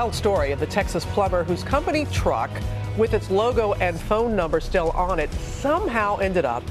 wild story of the Texas plumber whose company truck, with its logo and phone number still on it, somehow ended up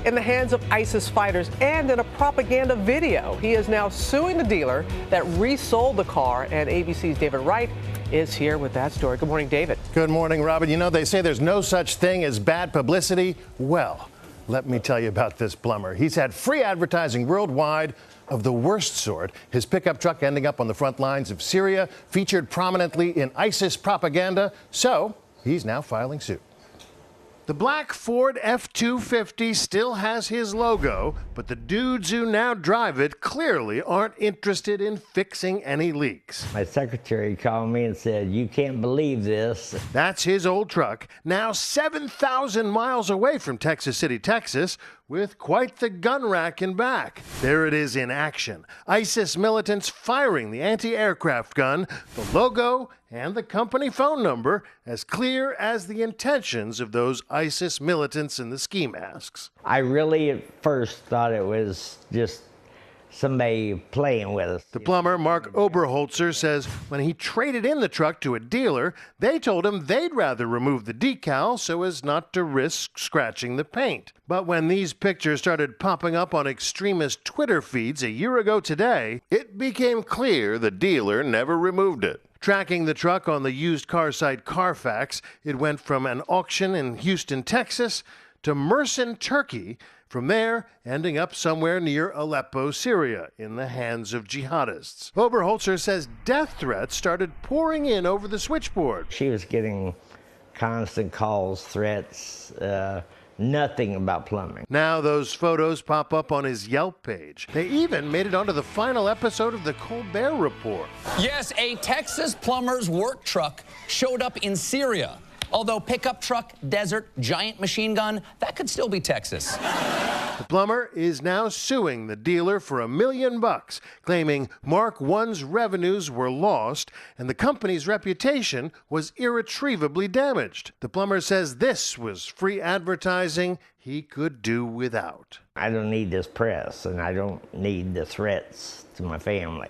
in the hands of ISIS fighters and in a propaganda video. He is now suing the dealer that resold the car, and ABC's David Wright is here with that story. Good morning, David. Good morning, Robin. You know, they say there's no such thing as bad publicity. Well, let me tell you about this plumber. He's had free advertising worldwide of the worst sort. His pickup truck ending up on the front lines of Syria, featured prominently in ISIS propaganda. So he's now filing suit. The black Ford F-250 still has his logo, but the dudes who now drive it clearly aren't interested in fixing any leaks. My secretary called me and said, "You can't believe this." That's his old truck, now 7,000 miles away from Texas City, Texas, with quite the gun rack in back. There it is in action. ISIS militants firing the anti-aircraft gun, the logo, and the company phone number, as clear as the intentions of those ISIS militants in the ski masks. I really at first thought it was just somebody playing with us. The plumber, Mark Oberholzer, says when he traded in the truck to a dealer, they told him they'd rather remove the decal so as not to risk scratching the paint. But when these pictures started popping up on extremist Twitter feeds a year ago today, it became clear the dealer never removed it. Tracking the truck on the used car site Carfax, it went from an auction in Houston, Texas, to Mersin, Turkey. From there, ending up somewhere near Aleppo, Syria, in the hands of jihadists. Oberholzer says death threats started pouring in over the switchboard. She was getting constant calls, threats, nothing about plumbing. Now those photos pop up on his Yelp page. They even made it onto the final episode of the Colbert Report. Yes, a Texas plumber's work truck showed up in Syria. Although pickup truck, desert, giant machine gun, that could still be Texas. The plumber is now suing the dealer for $1 million, claiming Mark I's revenues were lost and the company's reputation was irretrievably damaged. The plumber says this was free advertising he could do without. I don't need this press, and I don't need the threats to my family.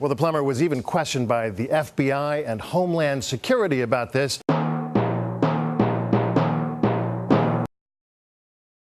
Well, the plumber was even questioned by the FBI and Homeland Security about this.